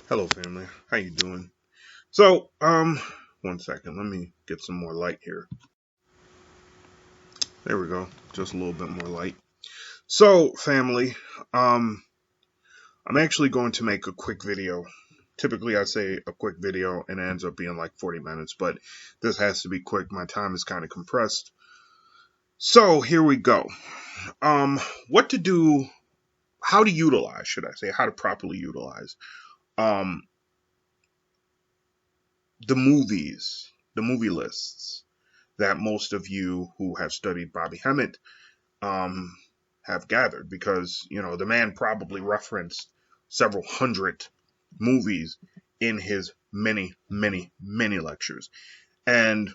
Hello, family. How you doing? So, 1 second. Let me get some more light here. There we go. Just a little bit more light. So, family, um, I'm actually going to make a quick video. Typically, I say a quick video and it ends up being like 40 minutes, but this has to be quick. My time is kind of compressed. So, here we go. What to do, how to utilize, should I say, how to properly utilize, um, the movies, the movie lists that most of you who have studied Bobby Hemmitt um, have gathered, because the man probably referenced several hundred movies in his many lectures, and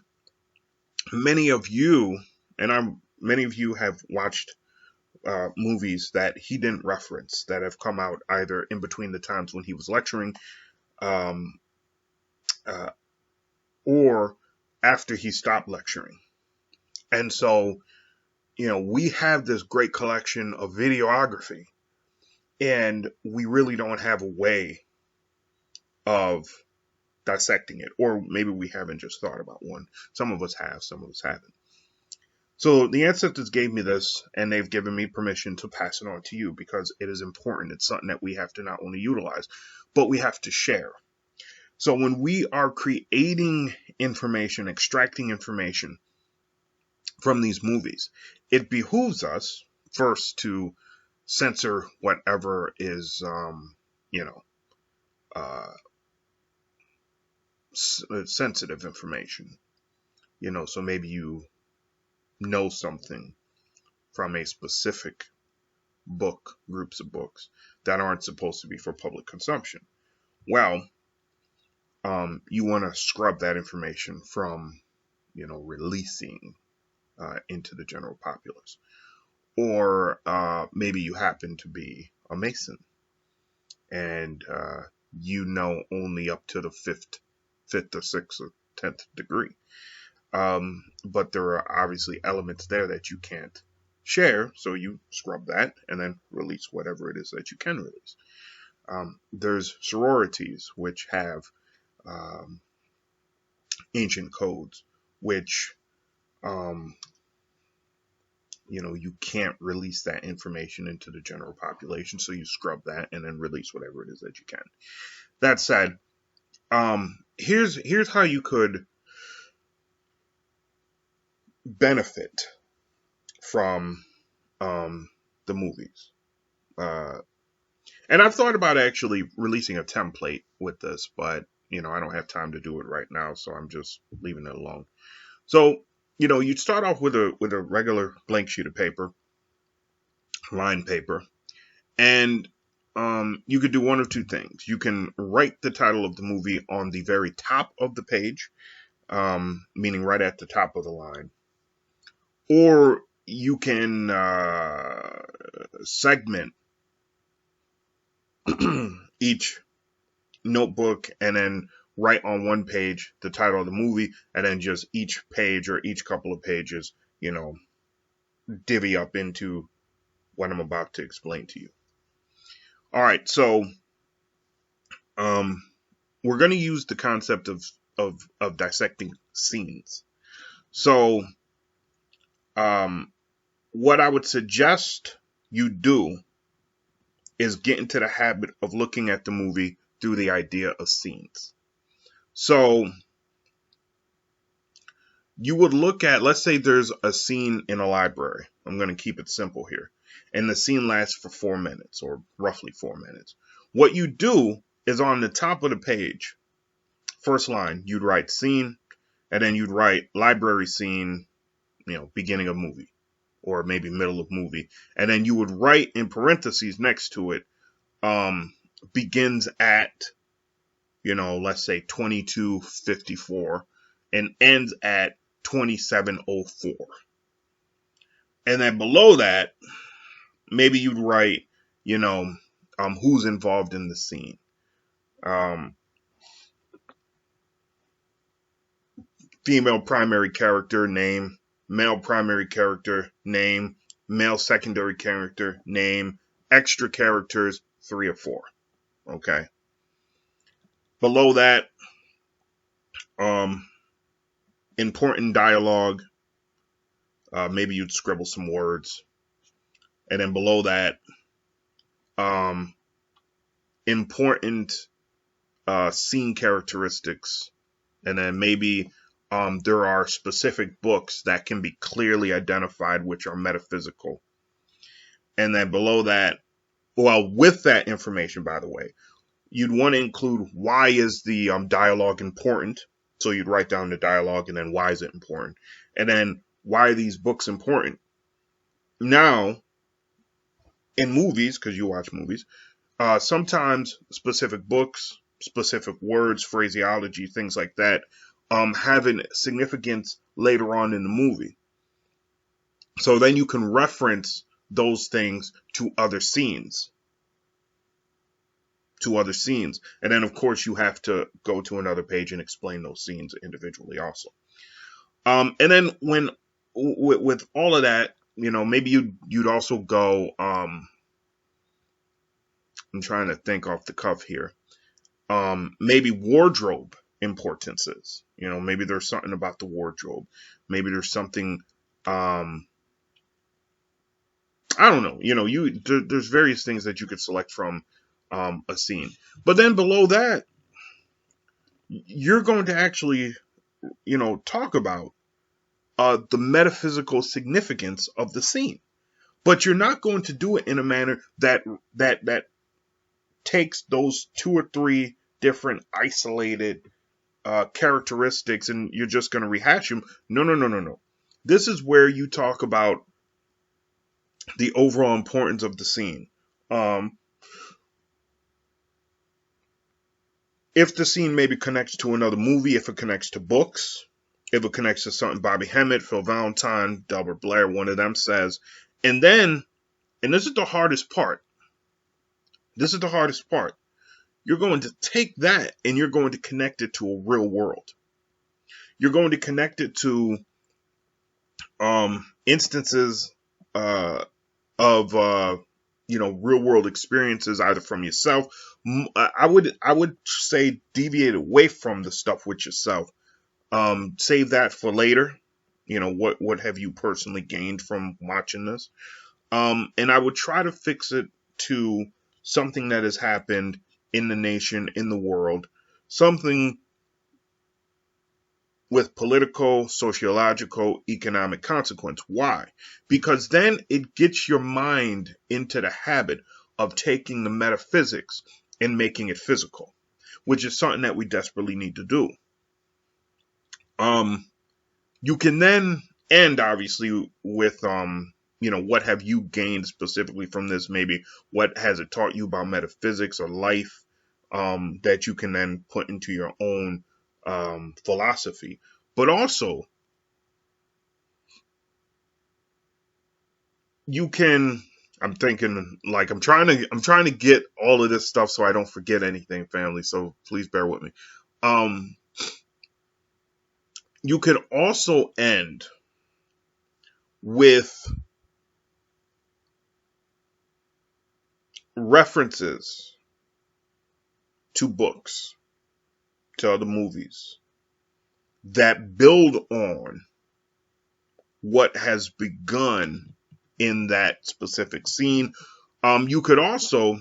many of you many of you have watched movies that he didn't reference that have come out either in between the times when he was lecturing, um, uh, or after he stopped lecturing. And so we have this great collection of videography, and we really don't have a way of dissecting it, or maybe we haven't just thought about one. Some of us have, some of us haven't. So the ancestors gave me this, and they've given me permission to pass it on to you because it is important. It's something that we have to not only utilize, but we have to share. So when we are creating information, extracting information from these movies, it behooves us first to censor whatever is, you know, uh, sensitive information. So maybe you know something from a specific book, groups of books that aren't supposed to be for public consumption. Well, you want to scrub that information from, releasing into the general populace. Or maybe you happen to be a Mason, and only up to the fifth or sixth or 10th degree. But there are obviously elements there that you can't share, so you scrub that and then release whatever it is that you can release. There's sororities which have um, ancient codes, which um, you can't release that information into the general population, so you scrub that and then release whatever it is that you can. That said, here's how you could benefit from the movies. Uh, and I've thought about actually releasing a template with this, but I don't have time to do it right now, so I'm just leaving it alone. So, you'd start off with a regular blank sheet of paper, line paper, and you could do one of two things. You can write the title of the movie on the very top of the page, meaning right at the top of the line, or you can segment each notebook and then write on one page the title of the movie, and then just each page or each couple of pages, divvy up into what I'm about to explain to you. All right, so um, we're going to use the concept of dissecting scenes. So what I would suggest you do is get into the habit of looking at the movie through the idea of scenes. So you would look at, let's say there's a scene in a library. I'm going to keep it simple here. And the scene lasts for 4 minutes, or roughly 4 minutes. What you do is on the top of the page, first line, you'd write scene, and then you'd write library scene, beginning of movie, or maybe middle of movie. And then you would write in parentheses next to it, begins at, let's say 22:54 and ends at 27:04. And then below that, maybe you'd write, who's involved in the scene. Female primary character name, male primary character name, male secondary character name, extra characters 3 or 4. Okay. Below that, um, important dialogue. Maybe you'd scribble some words. And then below that, um, important scene characteristics. And then maybe there are specific books that can be clearly identified, which are metaphysical. And then below that, well, with that information, by the way, you'd want to include why is the dialogue important. So you'd write down the dialogue and then why is it important? And then why are these books important? Now, in movies, because you watch movies, sometimes specific books, specific words, phraseology, things like that, have a significance later on in the movie. So then you can reference those things to other scenes. And then, of course, you have to go to another page and explain those scenes individually also. And then with all of that, maybe you'd also go, I'm trying to think off the cuff here. Maybe wardrobe importances. Maybe there's something about the wardrobe. Maybe there's something, I don't know. There's various things that you could select from a scene. But then below that, you're going to actually, talk about the metaphysical significance of the scene. But you're not going to do it in a manner that takes those two or three different isolated characteristics and you're just going to rehash them. No. This is where you talk about the overall importance of the scene. If the scene maybe connects to another movie, if it connects to books, if it connects to something Bobby Hemmitt, Phil Valentine, Delbert Blair, one of them says, and then, and this is the hardest part. You're going to take that and you're going to connect it to a real world. You're going to connect it to instances of real world experiences, either from yourself. I would say deviate away from the stuff with yourself. Save that for later. What have you personally gained from watching this? And I would try to fix it to something that has happened in the nation, in the world, something with political, sociological, economic consequence. Why? Because then it gets your mind into the habit of taking the metaphysics and making it physical, which is something that we desperately need to do. You can then end, obviously, with what have you gained specifically from this? Maybe what has it taught you about metaphysics or life that you can then put into your own philosophy. But also, you can, I'm thinking, like, I'm trying to get all of this stuff so I don't forget anything, family. So please bear with me. You could also end with references to books, to other movies that build on what has begun in that specific scene. You could also,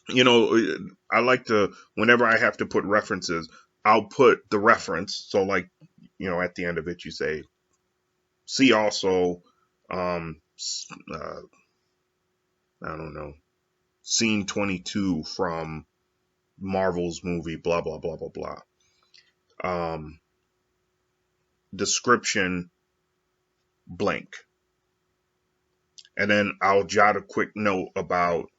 I like to, whenever I have to put references, I'll put the reference. So like, at the end of it, you say, see also, I don't know, scene 22 from Marvel's movie, blah, blah, blah, blah, blah. Description blank. And then I'll jot a quick note about,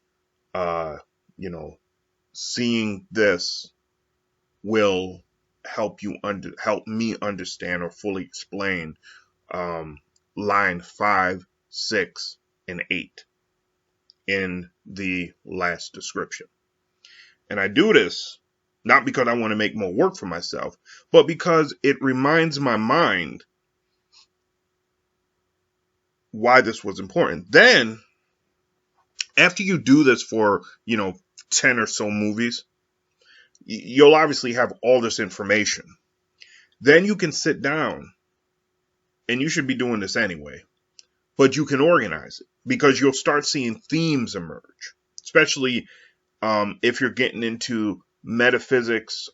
seeing this will help me understand or fully explain line 5, 6, and 8 in the last description. And I do this not because I want to make more work for myself, but because it reminds my mind why this was important. Then, after you do this for, 10 or so movies, You'll obviously have all this information. Then you can sit down, and you should be doing this anyway, but you can organize it because you'll start seeing themes emerge, especially if you're getting into metaphysics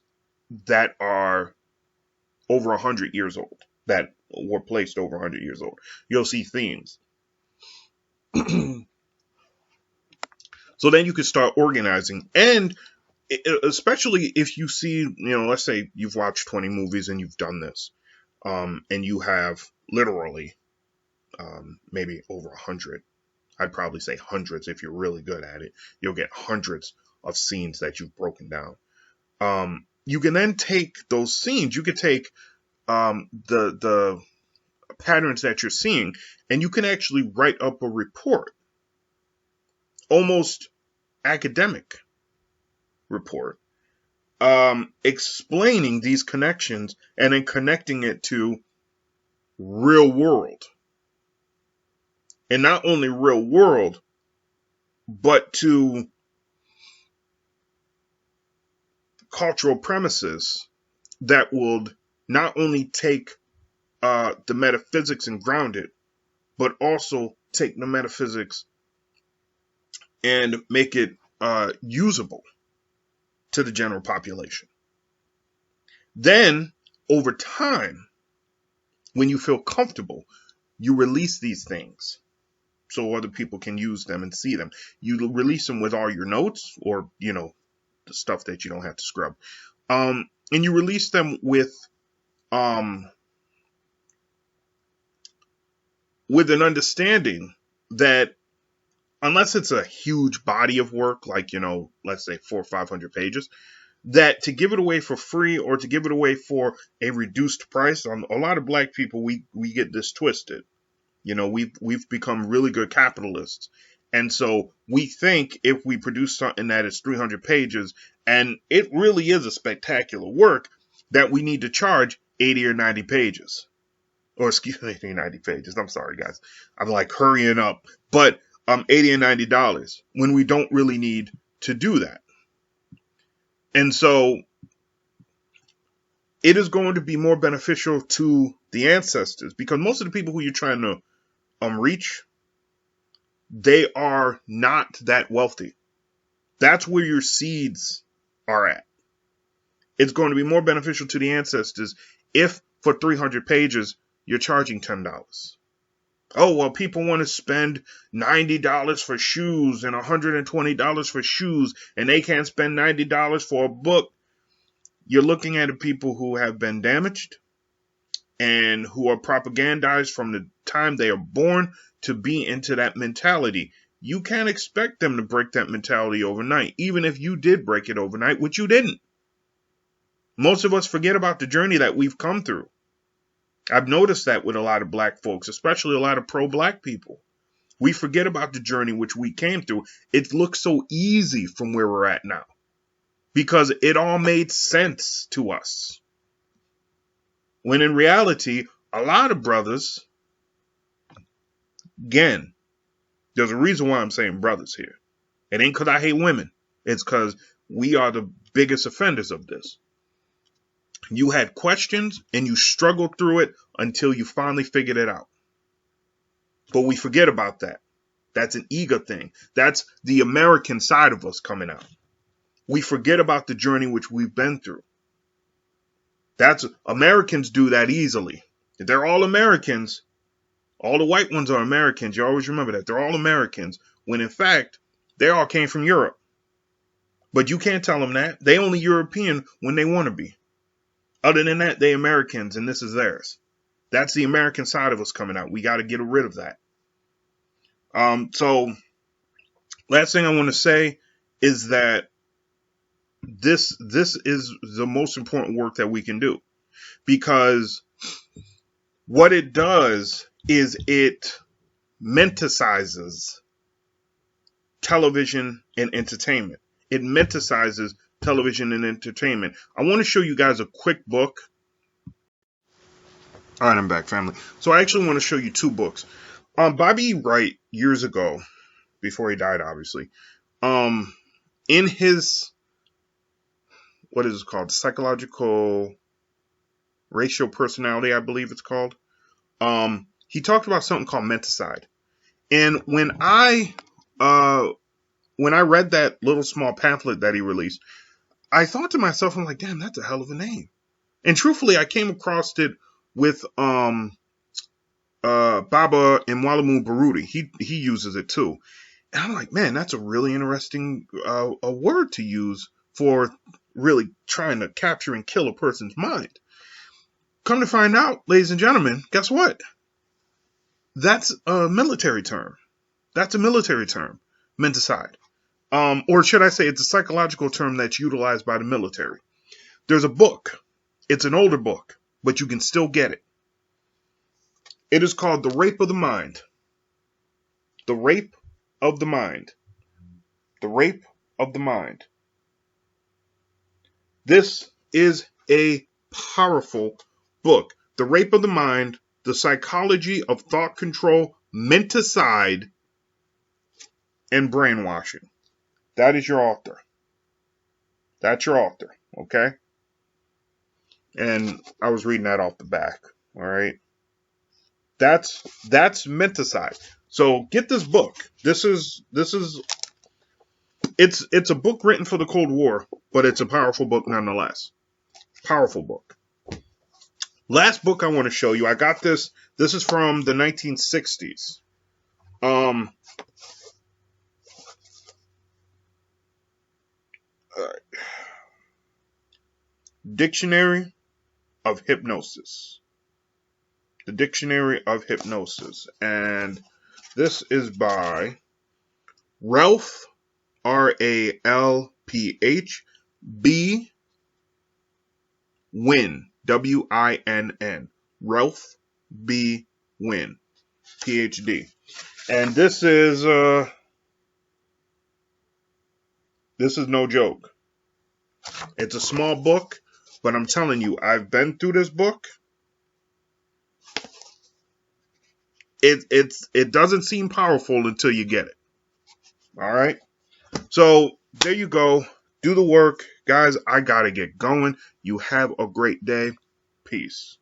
that are over 100 years old, that were placed over 100 years old. You'll see themes. So then you can start organizing, and especially if you see, let's say you've watched 20 movies and you've done this, and you have literally maybe over 100. I'd probably say hundreds if you're really good at it. You'll get hundreds of scenes that you've broken down. You can then take those scenes. You could take the patterns that you're seeing, and you can actually write up a report, almost academic report, explaining these connections and then connecting it to real world. And not only real world, but to cultural premises that would not only take the metaphysics and ground it, but also take the metaphysics and make it usable to the general population. Then, over time, when you feel comfortable, you release these things so other people can use them and see them. You release them with all your notes, or, the stuff that you don't have to scrub. And you release them with an understanding that unless it's a huge body of work, like, let's say 400 or 500 pages, that to give it away for free or to give it away for a reduced price, a lot of black people, we get this twisted. We've become really good capitalists. And so we think if we produce something that is 300 pages, and it really is a spectacular work, that we need to charge 80 or 90 pages. Or excuse me, 80 or 90 pages. I'm sorry, guys. I'm like hurrying up. But $80 and $90 when we don't really need to do that. And so it is going to be more beneficial to the ancestors, because most of the people who you're trying to reach, they are not that wealthy. That's where your seeds are at. It's going to be more beneficial to the ancestors if for 300 pages you're charging $10. Oh, well, people want to spend $90 for shoes and $120 for shoes, and they can't spend $90 for a book. You're looking at people who have been damaged and who are propagandized from the time they are born to be into that mentality. You can't expect them to break that mentality overnight, even if you did break it overnight, which you didn't. Most of us forget about the journey that we've come through. I've noticed that with a lot of black folks, especially a lot of pro-black people. We forget about the journey which we came through. It looks so easy from where we're at now because it all made sense to us. When in reality, a lot of brothers, again, there's a reason why I'm saying brothers here. It ain't because I hate women. It's because we are the biggest offenders of this. You had questions and you struggled through it until you finally figured it out. But we forget about that. That's an ego thing. That's the American side of us coming out. We forget about the journey which we've been through. Americans do that easily. They're all Americans. All the white ones are Americans. You always remember that. They're all Americans, when in fact, they all came from Europe. But you can't tell them that. They only European when they want to be. Other than that, they Americans, and this is theirs. That's the American side of us coming out. We got to get rid of that. So, last thing I want to say is that this is the most important work that we can do, because what it does is it menticizes television and entertainment. It menticizes television and entertainment. I want to show you guys a quick book. All right, I'm back, family. So I actually want to show you two books. Bobby E. Wright, years ago, before he died, obviously, in his what is it called? Psychological racial personality, I believe it's called. He talked about something called menticide. And when I read that little small pamphlet that he released, I thought to myself, I'm like, damn, that's a hell of a name. And truthfully, I came across it with Baba Mwalimu Baruti. He uses it too. And I'm like, man, that's a really interesting a word to use for really trying to capture and kill a person's mind. Come to find out, ladies and gentlemen, guess what? That's a military term. That's a military term, menticide. Or should I say it's a psychological term that's utilized by the military. There's a book. It's an older book, but you can still get it. It is called The Rape of the Mind. The Rape of the Mind. The Rape of the Mind. This is a powerful book. The Rape of the Mind, The Psychology of Thought Control, Menticide, and Brainwashing. That is your author. That's your author, okay? And I was reading that off the back, all right? That's menticide. So get this book. It's a book written for the Cold War, but it's a powerful book nonetheless. Powerful book. Last book I want to show you. I got this. This is from the 1960s. Dictionary of Hypnosis. The Dictionary of Hypnosis. And this is by Ralph, Ralph B. Winn, Winn. Ralph B. Winn, PhD. And this is no joke. It's a small book, but I'm telling you, I've been through this book. It doesn't seem powerful until you get it. All right. So there you go. Do the work, guys. I gotta get going. You have a great day. Peace.